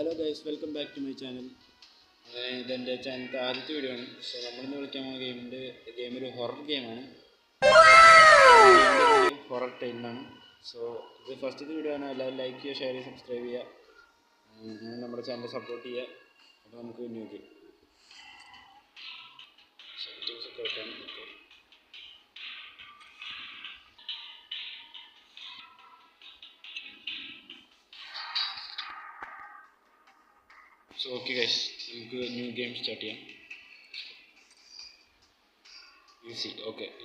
Hello guys, welcome back to my channel. ഇതെൻ്റെ ചാനലിൻ്റെ ആദ്യത്തെ വീഡിയോ ആണ്. സോ നമ്മളിന്ന് കളിക്കാൻ പോകുന്ന ഗെയിം ഒരു ഹൊറർ ഗെയിമാണ്. ഹൊറർ ടൈൽ എന്നാണ്. സോ ഇത് ഫസ്റ്റത്തെ വീഡിയോ ആണ്. എല്ലാവരും ലൈക്ക് ചെയ്യുക, ഷെയർ ചെയ്യുക, സബ്സ്ക്രൈബ് ചെയ്യുക, നമ്മുടെ ചാനൽ സപ്പോർട്ട് ചെയ്യുക. അപ്പോൾ നമുക്ക് ന്യൂ ഗെയിം സെറ്റിങ്സ് ഒക്കെ വെക്കാം. സോ ഓക്കെ ഗൈസ്, നമുക്ക് ന്യൂ ഗെയിം സ്റ്റാർട്ട് ചെയ്യാം.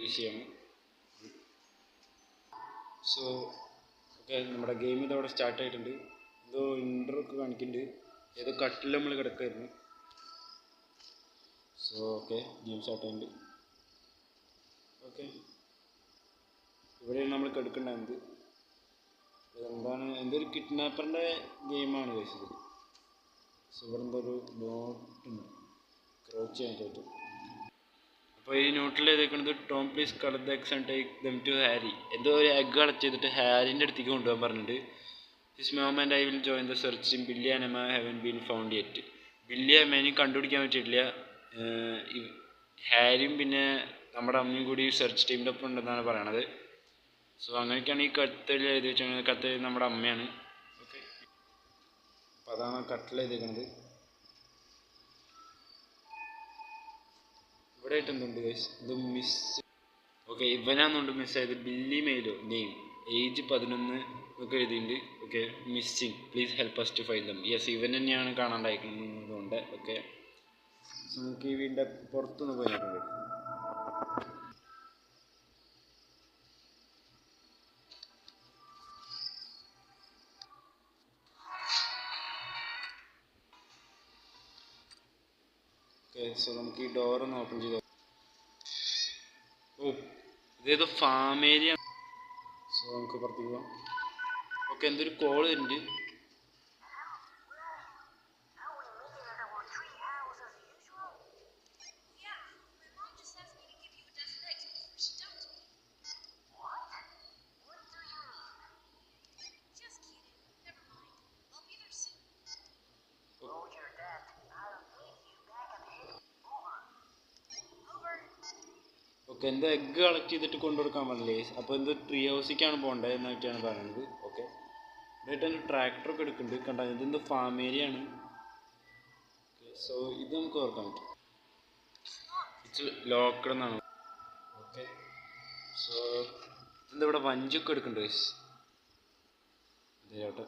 ഈസിയാണ്. സോ ഓക്കെ, നമ്മുടെ ഗെയിം ഇതവിടെ സ്റ്റാർട്ട് ആയിട്ടുണ്ട്. എന്തോ ഇൻട്രോ ഒക്കെ കാണിക്കുന്നുണ്ട്. ഏതോ കട്ടിൽ നമ്മൾ കിടക്കായിരുന്നു. സോ ഓക്കെ, ഗെയിം സ്റ്റാർട്ട് ആയിട്ടുണ്ട്. ഓക്കെ, ഇവിടെയാണ് നമ്മൾ കിടക്കേണ്ടത്. എന്തൊരു കിഡ്നാപ്പറിൻ്റെ ഗെയിമാണ് കഴിച്ചത്. സോ ഇവിടെ എന്തോ ഒരു നോട്ടുണ്ട്, ക്രോച്ച് ചെയ്യാൻ പറ്റും. അപ്പോൾ ഈ നോട്ടിൽ എഴുതിയിരിക്കുന്നത് Tom please colour the eggs and take them to Harry. എന്തോ ഒരു എഗ്ഗ് കളക്ട് ചെയ്തിട്ട് ഹാരിൻ്റെ അടുത്തേക്ക് കൊണ്ടുപോകാൻ പറഞ്ഞിട്ടുണ്ട്. This moment I will join the search. Billy and Emma haven't been found yet. Billy അമ്മേനെയും കണ്ടുപിടിക്കാൻ പറ്റിയിട്ടില്ല. ഹാരിയും പിന്നെ നമ്മുടെ അമ്മയും കൂടി സെർച്ച് ടീമിൻ്റെ ഒപ്പം ഉണ്ടെന്നാണ് പറയണത്. സോ അങ്ങനെയൊക്കെയാണ് ഈ കത്തിൽ എഴുതി വെച്ചാൽ. കത്ത് നമ്മുടെ അമ്മയാണ്. ഓക്കെ, അപ്പോൾ അതാണ് കട്ടിൽ എഴുതിയിരിക്കുന്നത്. ഇവിടെ ആയിട്ട് എന്തുണ്ട് ഗൈസ്, ഇത് മിസ്. ഓക്കെ, ഇവനാന്നുണ്ട് മിസ്സായത്. ബില്ലി മെയിലോ നെയിം ഏജ് 11 ഒക്കെ എഴുതിയിട്ടുണ്ട്. Okay, missing please help us to find them. Yes, ഇവൻ തന്നെയാണ് കാണാണ്ടായിരിക്കുന്നതുകൊണ്ട്. ഓക്കെ, നമുക്ക് ഈ വീടിൻ്റെ പുറത്തുനിന്ന് പോയി നോക്കാം. ഓക്കെ, സോ നമുക്ക് ഈ ഡോറൊന്ന് ഓപ്പൺ ചെയ്ത്. ഓ, ഇതേതോ ഫാം ഏരിയ. സോ നമുക്ക് പുറത്തേക്ക് പോകാം. ഓക്കെ, എന്തൊരു കോൾ വരുന്നുണ്ട്. ഓക്കെ, എന്തോ എഗ്ഗ് കളക്ട് ചെയ്തിട്ട് കൊണ്ടുകൊടുക്കാൻ പറഞ്ഞില്ലേ. അപ്പോൾ എന്തോ ട്രീ ഹൗസിലേക്കാണ് പോകേണ്ടത് എന്നായിട്ടാണ് പറയുന്നത്. ഓക്കെ, ഇതായിട്ട് തന്നെ ട്രാക്ടറൊക്കെ എടുക്കുന്നുണ്ട്. കണ്ട, ഇതെന്തോ ഫാം ഏരിയ ആണ്. സോ ഇത് നമുക്ക് ഓർക്കാൻ പറ്റും. ഇറ്റ്സ് ലോക്ക്ഡ് എന്നാണ്. ഓക്കെ, സോ എന്താ ഇവിടെ വഞ്ചൊക്കെ എടുക്കുന്നുണ്ട്. ഇതേട്ടെ.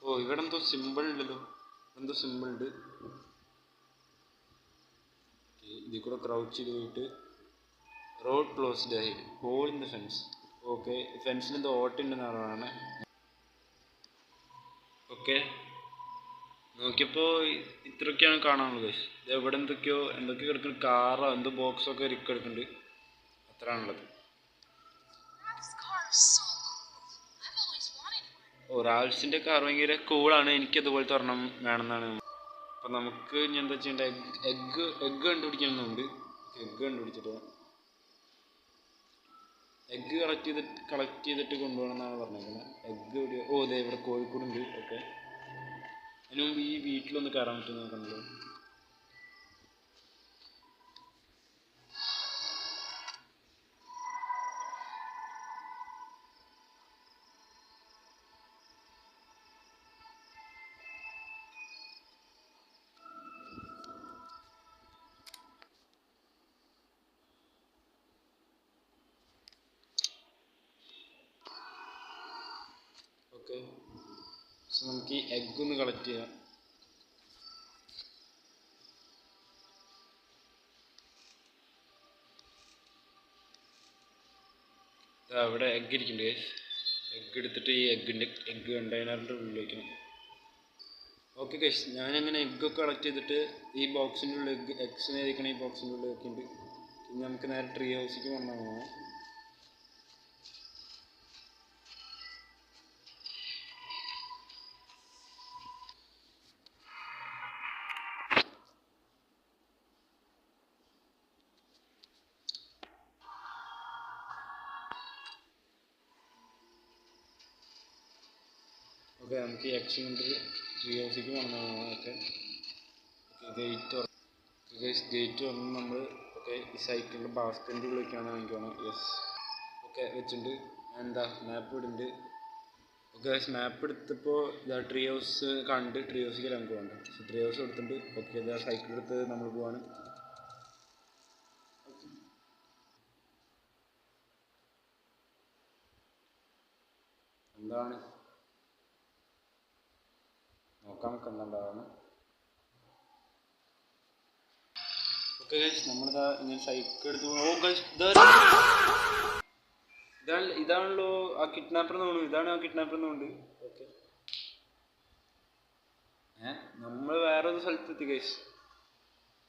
ഓ, ഇവിടെ എന്തോ സിമ്പിൾ ഉണ്ടല്ലോ. എന്തോ സിമ്പിൾ ഉണ്ട്. ഇതിൽ കൂടെ ക്രൗച്ച് ചെയ്ത് പോയിട്ട് റോഡ് ക്ലോസ്ഡ് ആയി, hole in the fence. Okay, ഫെൻസിന് എന്തോ ഓട്ടുണ്ടെന്ന് പറയുകയാണ്. ഓക്കെ, നോക്കിയപ്പോൾ ഇത്രയൊക്കെയാണ് കാണാനുള്ളത്. ഇവിടെ എന്തൊക്കെ കിടക്കുന്ന കാറോ എന്തോ ബോക്സൊക്കെ കിടക്കുന്നുണ്ട്. അത്രയാണുള്ളത്. ഓ, റാൽസിൻ്റെ കാർ ഭയങ്കര കൂളാണ്. എനിക്കതുപോലത്തെ ഒരെണ്ണം വേണമെന്നാണ്. അപ്പം നമുക്ക് ഇനി എന്താ ചെയ്യേണ്ടത്? എഗ്ഗ് കണ്ടുപിടിക്കണമെന്നുണ്ട്. എഗ്ഗ് കണ്ടുപിടിച്ചിട്ട് എഗ്ഗ് കളക്ട് ചെയ്തിട്ട് കൊണ്ടുപോകണം എന്നാണ് പറഞ്ഞേക്കുന്നത്. എഗ്ഗ് എവിടെയോ? ഓ, അതെ, ഇവിടെ കോഴിക്കോടുണ്ട്. ഓക്കെ, അതിന് മുമ്പ് ഈ വീട്ടിലൊന്ന് കയറാൻ പറ്റും നോക്കണല്ലോ. ഓക്കെ, സോ നമുക്ക് ഈ എഗ്ഗ് ഒന്ന് കളക്ട് ചെയ്യാം. അവിടെ എഗ്ഗ് ഇരിക്കുന്നുണ്ട്. എഗ്ഗ് എടുത്തിട്ട് ഈ എഗ്ഗ് കണ്ടെയ്നറിൻ്റെ ഉള്ളിൽ വയ്ക്കണം. ഓക്കെ ഗൈസ്, ഞാനങ്ങനെ എഗ്ഗൊക്കെ കളക്ട് ചെയ്തിട്ട് ഈ ബോക്സിൻ്റെ ഉള്ളിൽ എഗ്സിനെ ഇരിക്കണ ഈ ബോക്സിൻ്റെ ഉള്ളിൽ വെക്കുന്നുണ്ട്. പിന്നെ നമുക്ക് നേരെ ട്രീ ഹൗസിലേക്ക് വന്നതാണ്. ഓക്കെ നമുക്ക് ഈ എക്സ് കൊണ്ട് ട്രീ ഹൗസിലേക്ക് വന്നതാണ്. ഓക്കെ ഗേറ്റ് തുറന്ന് നമ്മൾ ഓക്കെ ഈ സൈക്കിളിൻ്റെ ബാസ്കറ്റിൻ്റെ ഉള്ളിൽ വയ്ക്കാമെന്ന് എനിക്ക് വേണം. യെസ് ഓക്കെ വെച്ചിട്ടുണ്ട്. എന്താ മാപ്പ് ഇടുന്നുണ്ട്. ഓക്കെ മാപ്പ് എടുത്തപ്പോൾ ഇതാ ട്രീ ഹൗസ് കണ്ട് ട്രീ ഹൗസിലേക്ക് നമുക്ക് വേണ്ട. ട്രീ ഹൗസ് എടുത്തിട്ടുണ്ട്. ഓക്കെ ഇതാ സൈക്കിൾ എടുത്ത് നമ്മൾ പോവാണ്. എന്താണ് നോക്കാൻ കണ്ടുണ്ടാവുന്നു. ഓക്കെ നമ്മളിതാ ഇങ്ങനെ സൈക്കിൾ എടുത്ത് ഇതാണല്ലോ ആ കിഡ്നാപ്പർ എന്ന് തോന്നുന്നു. ഇതാണ് ആ കിഡ്നാപ്പർ എന്നുണ്ട്. ഓക്കെ നമ്മൾ വേറെ ഒരു സ്ഥലത്തെത്തി ഗൈസ്.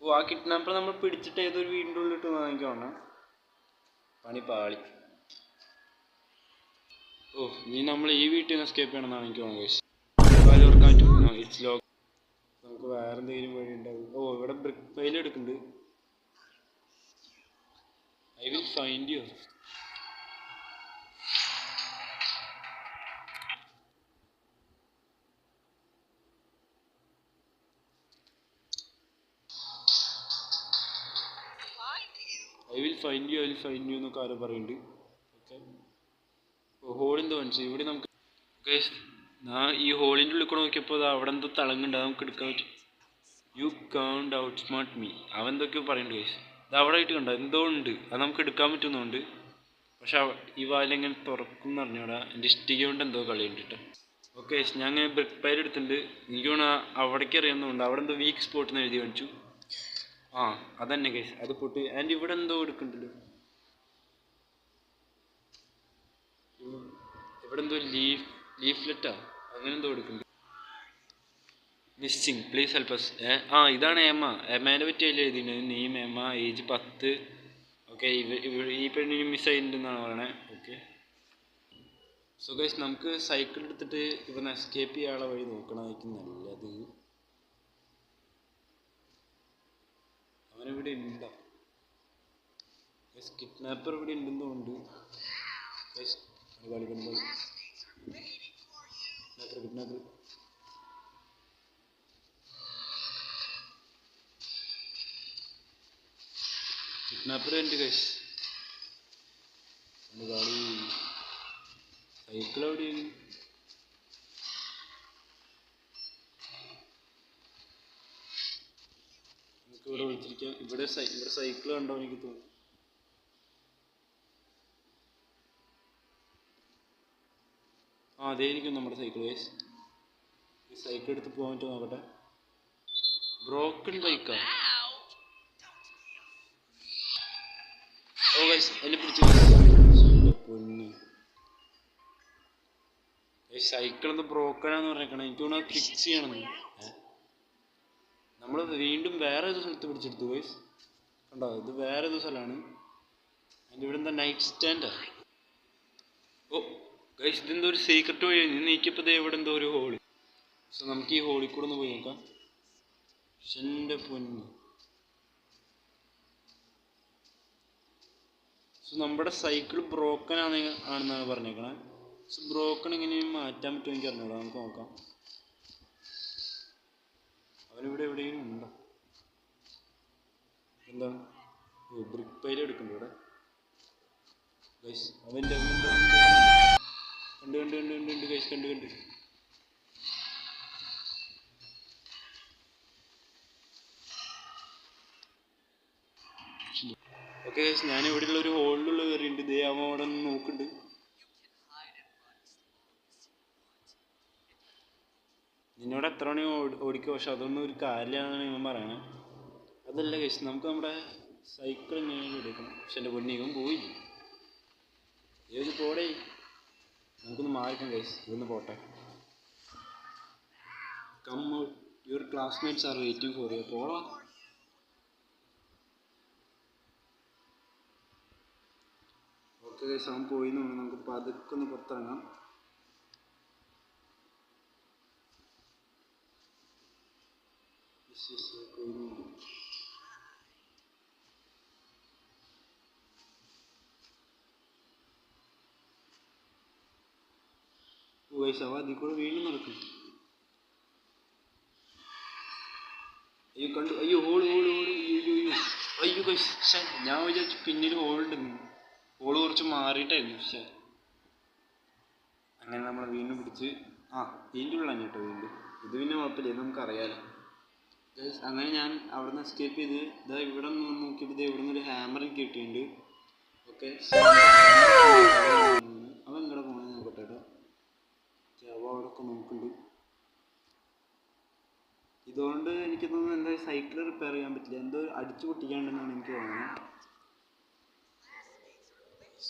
ഓ ആ കിഡ്നാപ്പർ നമ്മൾ പിടിച്ചിട്ട് ഏതൊരു വീടിൻ്റെ ഉള്ളിട്ട് എനിക്ക് വേണം. പണി പാളി. ഓ ഇനി നമ്മൾ ഈ വീട്ടിൽ നിന്ന് എസ്കേപ്പ് ചെയ്യണമെന്നാണ് എനിക്ക് തോന്നുന്നത് ഗൈസ്. It's lock. നമുക്ക് വേറെ എന്തെങ്കിലും വഴി ഉണ്ടാവും. ഓ ഇവിടെ ബ്രിക്ക് ഫയൽ എടുക്കുന്നുണ്ട്. I will find you. I will find you എന്നൊക്കെ ആരോ പറയുന്നുണ്ട്. ഓക്കെ ഹോളിൻ്റെ മനസ്സ് ഇവിടെ നമുക്ക് ഈ ഹോളിൻ്റെ ഉള്ളിൽ കൂടെ നോക്കിയപ്പോൾ അവിടെ എന്തോ തിളങ്ങുണ്ട്. അത് നമുക്ക് എടുക്കാൻ പറ്റും. യു കാണ്ട് ഔട്ട് സ്മാർട്ട് മീ അവൻ എന്തൊക്കെയോ പറയുന്നുണ്ട് ഗൈസ്. ഇത് അവിടെ ആയിട്ട് കണ്ടോ എന്തോ ഉണ്ട്. അത് നമുക്ക് എടുക്കാൻ പറ്റുന്നുണ്ട്. പക്ഷെ ഈ വാലെങ്ങനെ തുറക്കും എന്ന് പറഞ്ഞോടാ. എൻ്റെ ഇഷ്ടിക കൊണ്ട് എന്തോ കളിയുണ്ട് കേട്ടോ. ഓക്കെ ഞാൻ അങ്ങനെ ബ്രിക്ക് പൈൽ എടുത്തിട്ടുണ്ട്. എനിക്ക് തോന്നുന്നു അവിടേക്ക് അറിയാവുന്നതുകൊണ്ട് അവിടെ എന്തോ വീക്ക് സ്പോട്ട് എന്ന് എഴുതി കാണിച്ചു. ആ അതന്നെ ഗൈസ് അത് പൊട്ടി. ആൻഡ് ഇവിടെ എന്തോ എടുക്കണ്ടല്ലോ. ഇവിടെ എന്തോ ലീഫ്ലെറ്റാ അങ്ങനെ എന്തോ എടുക്കുന്നുണ്ട്. Missing please help us. ഇതാണ് എമ്മേനെ പറ്റി അതിൽ എഴുതിയിട്ടുണ്ട്. Name Emma, age 10. ഓക്കെ ഈ പെണ്ണിന് മിസ് ആയിട്ടുണ്ടെന്നാണ് പറയണേ. ഓക്കെ സോ ഗൈസ് നമുക്ക് സൈക്കിൾ എടുത്തിട്ട് ഇവന്ന് എസ്കേപ്പ് ചെയ്യാനുള്ള വഴി നോക്കണമായിരിക്കും നല്ലത്. അവനിവിടെ ഉണ്ടോ? കിഡ്നാപ്പർ ഇവിടെ ഉണ്ടെന്ന് തോന്നുന്നു. കിഡ്നാപ്പർ ഉണ്ട് ഗൈസ്. കളി സൈക്കിൾ എവിടെയാണ്? നമുക്ക് ഇവിടെ വിളിച്ചിരിക്കാം. ഇവിടെ സൈക്കിൾ കണ്ടോ എനിക്ക് തോന്നുന്നു. അതേയിരിക്കും നമ്മുടെ സൈക്കിൾ ഗൈസ്. ഈ സൈക്കിൾ എടുത്ത് പോകാൻ പറ്റുമോ നോക്കട്ടെ. ബ്രോക്കൺ ബൈക്കാ. ഓ ഗൈസ് എന്നെ പിടിച്ചു. പൊന്ന് സൈക്കിൾ ഒന്ന് ബ്രോക്കണാന്ന് പറഞ്ഞേക്കണം. എനിക്ക് തോന്നുന്നു ഫിക്സ് ചെയ്യണമെന്ന്. നമ്മൾ വീണ്ടും വേറെ ഏത് സ്ഥലത്ത് പിടിച്ചെടുത്തു ഗൈസ്. കണ്ടോ ഇത് വേറെ ഏതോ സ്ഥലമാണ്. അതിൻ്റെ ഇവിടെ എന്താ നൈറ്റ് സ്റ്റാൻഡാ. ഓ ഗൈസ് ഇതെന്തോ ഒരു സീക്രട്ട് വഴി നീക്കിയപ്പോൾ ഇവിടെ എന്തോ ഒരു ഹോള്. സോ നമുക്ക് ഈ ഹോളിൽ കൂടെ ഒന്ന് പോയി നോക്കാം. എൻ്റെ പൊന്ന്. സോ നമ്മുടെ സൈക്കിൾ ബ്രോക്കൺ ആണെന്നാണ് പറഞ്ഞേക്കണേ. സോ ബ്രോക്കൺ എങ്ങനെയും മാറ്റാൻ പറ്റുമോ എനിക്ക് അറിഞ്ഞൂടാ. നമുക്ക് നോക്കാം. അവനിവിടെ എവിടെയും ഉണ്ടോ? എന്താണ് ബ്രിക്ക് പൈൽ എടുക്കണ്ടോ ഇവിടെ ഗൈസ്? അവൻ്റെ കണ്ട് ഗൈസ് കണ്ട്. ഓക്കെ ഗൈസ് ഞാൻ ഇവിടെയുള്ള ഒരു ഹോളിലുള്ള കയറിയുണ്ട്. ദേ അവൻ അവിടെ നിന്ന് നോക്കുന്നുണ്ട്. നിന്നോട് എത്ര മണി ഓടിക്കുക. പക്ഷെ അതൊന്നും ഒരു കാര്യമാണെന്നാണ് ഇവൻ പറയണേ. അതല്ല ഗൈസ് നമുക്ക് നമ്മുടെ സൈക്കിൾ എങ്ങനെയാണ് എടുക്കണം. പക്ഷെ എൻ്റെ പൊന്നി ഇവൻ പോയില്ല. ഏത് പോടേ. നമുക്കൊന്ന് മാറിക്കാം ഗൈസ്. ഇതൊന്ന് പോട്ടെ. Come out your classmates are waiting for you. പോടാ. ഓക്കെ ഗൈസ് അവൻ പോയി എന്ന് തോന്നുന്നു. നമുക്ക് പതുക്കെ ഒന്ന് പുറത്തിറങ്ങാം. ഗൈസ് അവ അതിൽ കൂടെ വീണ്ടും നടക്കും. അയ്യോ കണ്ടു, അയ്യോ ഹോള് ഹോള് ഹോള്, അയ്യോ അയ്യോ അയ്യോ ഗൈസ്. ഞാൻ വിചാരിച്ചു പിന്നീട് ഹോളുണ്ടെന്ന്, ഹോള് കുറച്ച് മാറിയിട്ടായിരുന്നു. അങ്ങനെ നമ്മൾ വീണ്ടും പിടിച്ച് ഇതിൻ്റെ ഉള്ളിലാണ് കേട്ടോ വീണ്ടും. ഇത് പിന്നെ കുഴപ്പമില്ല, ഇത് നമുക്കറിയാലോ. അങ്ങനെ ഞാൻ അവിടെ നിന്ന് എസ്കേപ്പ് ചെയ്ത് ഇതാ ഇവിടെ നിന്ന് നോക്കിയപ്പോൾ ഇവിടെ നിന്ന് ഒരു ഹാമർ കിട്ടിയിട്ടുണ്ട്. ഓക്കെ, അവൻ ഇങ്ങടെ പോകണമെന്ന് നോക്കട്ടെ കേട്ടോ. അവ അവിടെ ഒക്കെ നോക്കുന്നുണ്ട്. ഇതുകൊണ്ട് എനിക്ക് തോന്നുന്നു എന്താ സൈക്കിൾ റിപ്പയർ ചെയ്യാൻ പറ്റില്ല, എന്തോ അടിച്ചു പൊട്ടിക്കാണ്ടെന്നാണ് എനിക്ക് തോന്നുന്നത്.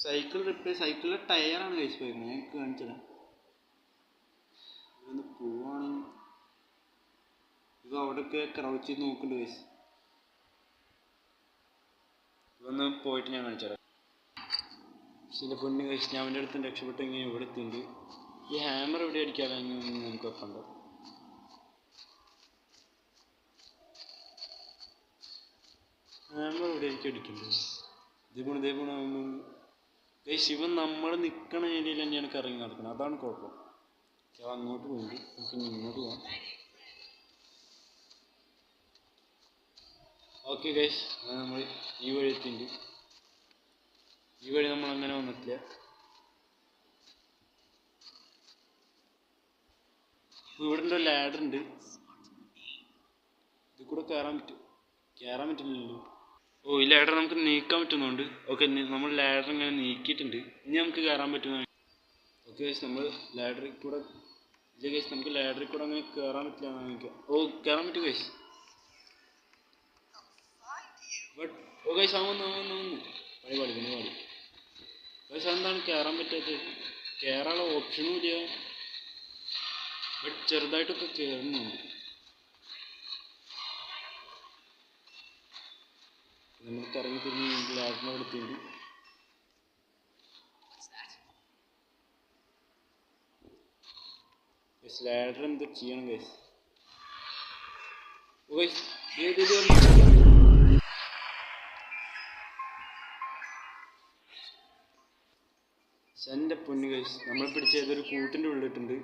സൈക്കിളിലെ ടയറാണ് കഴിച്ച് പോയിരുന്നത്. ഞാൻ കാണിച്ചത് ഇതൊന്ന് പോവാണെങ്കിൽ ഇത് അവിടെയൊക്കെ ക്രൗച്ച് ചെയ്ത് നോക്കുന്നുണ്ട് ഗൈസ്. ഇതൊന്ന് പോയിട്ട് ഞാൻ കാണിച്ചുതരാം. ചില പൊന്ന് ഗൈസ്, ഞാൻ അവൻ്റെ അടുത്ത് രക്ഷപ്പെട്ട് ഇങ്ങനെ ഇവിടെ എത്തിയിട്ടുണ്ട്. ഈ ഹാമർ എവിടെ അടിക്കാമെന്ന് നമുക്ക് വെക്കണ്ടോ? ഹാമർ എവിടെ ആയിരിക്കും അടിക്കേണ്ടത്? ഇതേപോണ ഗൈസ്, ഇവൻ നമ്മൾ നിൽക്കണ ഏരിയയിൽ തന്നെയാണ് കറങ്ങി നടക്കുന്നത്, അതാണ് കുഴപ്പം. അങ്ങോട്ട് പോയി നമുക്ക് ഇങ്ങോട്ട് പോകാം. ഓക്കെ ഗൈസ്, അങ്ങനെ നമ്മൾ ഈ വഴി എത്തിയിട്ടുണ്ട്. ഈ വഴി നമ്മൾ അങ്ങനെ വന്നിട്ടില്ല. ഇവിടെ ഒരു ലാഡർ ഉണ്ട്, ഇത് കൂടെ കയറാൻ പറ്റില്ലല്ലോ. ഓ, ഈ ലാഡർ നമുക്ക് നീക്കാൻ പറ്റുന്നുണ്ട്. ഓക്കെ, നമ്മൾ ലാഡർ ഇങ്ങനെ നീക്കിയിട്ടുണ്ട്. ഇനി നമുക്ക് കയറാൻ പറ്റുന്ന. ഓക്കെ ഗൈസ്, നമ്മൾ ലാഡറിൽ കൂടെ ഇല്ല ഗൈസ്, നമുക്ക് ലാഡറിൽ കൂടെ അങ്ങനെ കയറാൻ പറ്റില്ല എന്നാണ് എനിക്ക്. ഓ, കയറാൻ പറ്റും ഗൈസ്. ബട്ട് ഓ ഗൈസ്, ആവുന്നു പണി ഗൈസ്. അതെന്താണ് കയറാൻ പറ്റാത്തത്? കയറാനുള്ള ഓപ്ഷനും ഇല്ല. ബട്ട് ചെറുതായിട്ടൊക്കെ കയറുന്നുണ്ട്. നമുക്ക് ഇറങ്ങി തിരിഞ്ഞ് ലാഡറിനെ എടുത്തിട്ടുണ്ട്. ലാഡർ എന്തോ ചെയ്യണം ഗൈസ്. ഓ ഗൈസ്, എൻ്റെ പൊന്നു ഗൈസ്, നമ്മൾ പിടിച്ച ഏതൊരു കൂട്ടിൻ്റെ ഉള്ളിട്ടുണ്ട്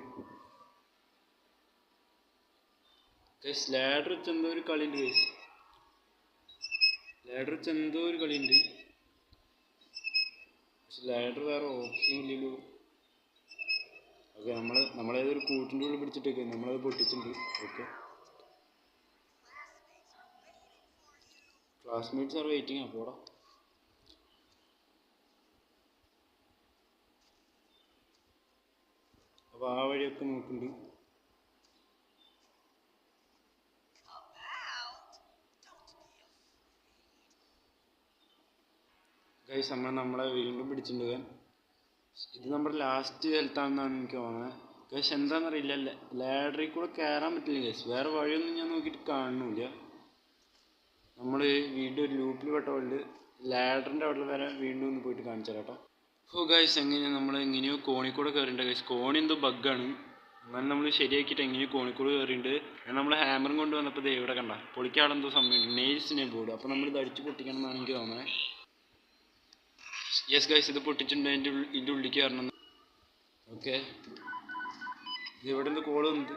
ഗൈസ്. ലാഡർ വെച്ച് എന്തോ ഒരു കളിയുണ്ട് ഗൈസ്. പക്ഷെ ലാഡർ വേറെ ഓപ്ഷൻ ഇല്ലല്ലോ. ഓക്കെ, നമ്മളേതൊരു കൂട്ടിൻ്റെ ഉള്ളിൽ പിടിച്ചിട്ടേക്ക് നമ്മളത് പൊട്ടിച്ചിട്ടുണ്ട്. Okay, classmates are waiting. പോടാ. അപ്പോൾ ആ വഴിയൊക്കെ നോക്കുന്നുണ്ട്. ഗൈസ്, നമ്മളെ വീണ്ടും പിടിച്ചിട്ടുണ്ട്. ഇത് നമ്മുടെ ലാസ്റ്റ് ഹെൽത്താണെന്നാണ് എനിക്ക് തോന്നുന്നത് ഗൈസ്. എന്താണെന്നറിയില്ല, ലാഡറിൽ കൂടെ കയറാൻ പറ്റില്ല ഗൈസ്. വേറെ വഴിയൊന്നും ഞാൻ നോക്കിയിട്ട് കാണുന്നില്ല. നമ്മൾ വീണ്ടും ഒരു ലൂപ്പിൽ പെട്ട പോലെ ലാഡറിൻ്റെ അവിടെ വരെ വീണ്ടും ഒന്ന് പോയിട്ട് കാണിച്ചു തരാം കേട്ടോ. ഓ ഗൈസ്, നമ്മൾ എങ്ങനെയോ കോണിക്കൂടെ കയറിയിട്ടുണ്ട് ഗൈസ്. കോണി എന്തോ ബഗ്ഗാണ്. എന്നാലും നമ്മൾ ശരിയാക്കിയിട്ട് എങ്ങനെയോ കോണിക്കൂടെ കയറിയിട്ടുണ്ട്. നമ്മൾ ഹാമറും കൊണ്ട് വന്നപ്പോൾ ഇവിടെ കണ്ട പൊളിക്കാളെന്തോ സമയമുണ്ട്. നെയിൽസിനെ ബോർഡ്. അപ്പോൾ നമ്മൾ ഇത് അടിച്ച് പൊട്ടിക്കണം എന്നാണ് എനിക്ക് തോന്നുന്നത്. യെസ് ഗൈസ്, ഇത് പൊട്ടിച്ചിട്ടുണ്ട്. ഇതിൻ്റെ ഉള്ളിലേക്ക് കയറണം. ഓക്കെ, ഇത് ഇവിടെ നിന്ന് കോള് വന്നത്.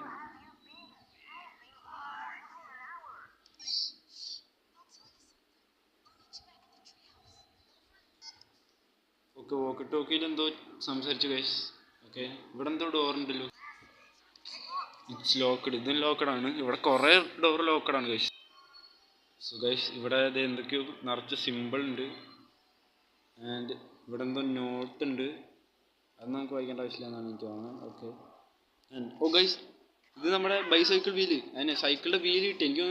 ഓക്കെ, വോക്കി ടോക്കിയിൽ എന്തോ സംസാരിച്ചു ഗൈസ്. ഓക്കെ, ഇവിടെ എന്തോ ഡോറുണ്ടല്ലോ. It's locked. ഇതും ലോക്കഡാണ്. ഇവിടെ കുറേ ഡോർ ലോക്കഡാണ് ഗൈസ്. സോ ഗൈസ്, ഇവിടെ ഇത് എന്തൊക്കെയോ നിറച്ച് സിമ്പിൾ ഉണ്ട്. ആൻഡ് ഇവിടെ എന്തോ നോട്ട് ഉണ്ട്. അത് നമുക്ക് വായിക്കേണ്ട ആവശ്യമില്ല എന്നാണ് എനിക്ക് തോന്നുന്നത്. ഓക്കെ, ആൻഡ് ഓ ഗൈസ്, ഇത് നമ്മുടെ ബൈസൈക്കിൾ വീല്. അതിനെ സൈക്കിളിൻ്റെ വീല് കിട്ടി. എനിക്ക്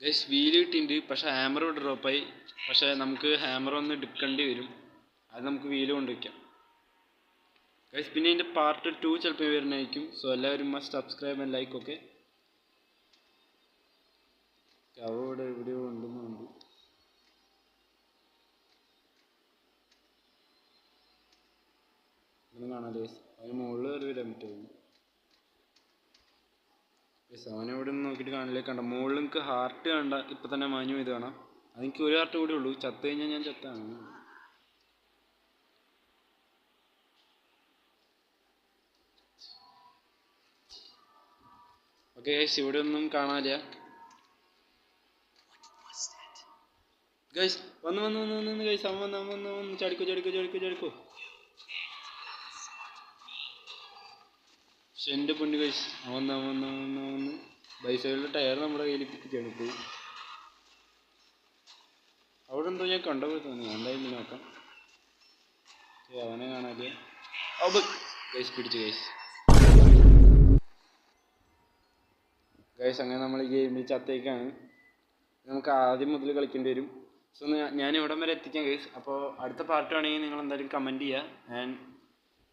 ഗൈസ് വീല് കിട്ടിയിട്ടുണ്ട്. പക്ഷേ ഹാമർ ഇവിടെ ഡ്രോപ്പായി. പക്ഷേ നമുക്ക് ഹാമർ ഒന്ന് എടുക്കേണ്ടി വരും. അത് നമുക്ക് വീല് കൊണ്ടുവയ്ക്കാം ഗൈസ്. പിന്നെ ഇതിൻ്റെ പാർട്ട് 2 ചിലപ്പോൾ വരുന്നതായിരിക്കും. സോ എല്ലാവരും must subscribe and like. Okay, അവിടെ എവിടെയോ ഉണ്ടെന്നുണ്ട്. ഇതൊന്നും കാണാതെ അതിന് മുകളിൽ കയറി വരാൻ പറ്റുമോ? അവനെവിടെ നിന്ന് നോക്കിയിട്ട് കാണില്ലേ. കണ്ട മുകളിൽ നിങ്ങൾക്ക് ഹാർട്ട് കണ്ട ഇപ്പം തന്നെ മാഞ്ഞു ഇത് കാണാം. അതെനിക്ക് ഒരു ഹാർട്ട് കൂടെ ഉള്ളൂ. ചത്ത് കഴിഞ്ഞാൽ ഞാൻ ചത്താണ്. ഓക്കെ ഗൈസ്, ഇവിടെ ഒന്നും കാണാനില്ല. ഗൈസ് വന്ന് ഗൈസ്, അവൻ വന്ന് ചടിക്കോ. പക്ഷെ എൻ്റെ പൊന്നു ഗൈസ്, അവൻ വന്ന് ബൈസൈക്കിളിൻ്റെ ടയർ നമ്മുടെ കയ്യിൽ പിടിച്ചെടുത്തു. അവിടെ എന്തോ ഞാൻ കണ്ട പോലെ തോന്നി, എന്തായാലും നോക്കാം. അവനെ കാണാനില്ല. ഗൈസ് പിടിച്ചു ഗൈസ്. അങ്ങനെ നമ്മൾ ഈ ഗെയിമിൽ ചത്തേക്കാണ്. നമുക്ക് ആദ്യം മുതൽ കളിക്കേണ്ടി വരും. സോ ഞാൻ ഇവിടം വരെ എത്തിക്കാം ഗൈസ്. അപ്പോൾ അടുത്ത പാർട്ട് ആണെങ്കിൽ നിങ്ങൾ എന്തായാലും കമൻറ്റ് ചെയ്യുക. ആൻഡ്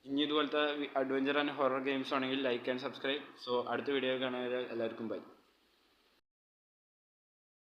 ഇനി ഇതുപോലത്തെ അഡ്വഞ്ചർ ആൻഡ് ഹൊറർ ഗെയിംസ് ആണെങ്കിൽ ലൈക്ക് ആൻഡ് സബ്സ്ക്രൈബ്. സോ അടുത്ത വീഡിയോ കാണാൻ എല്ലാവർക്കും ബൈ.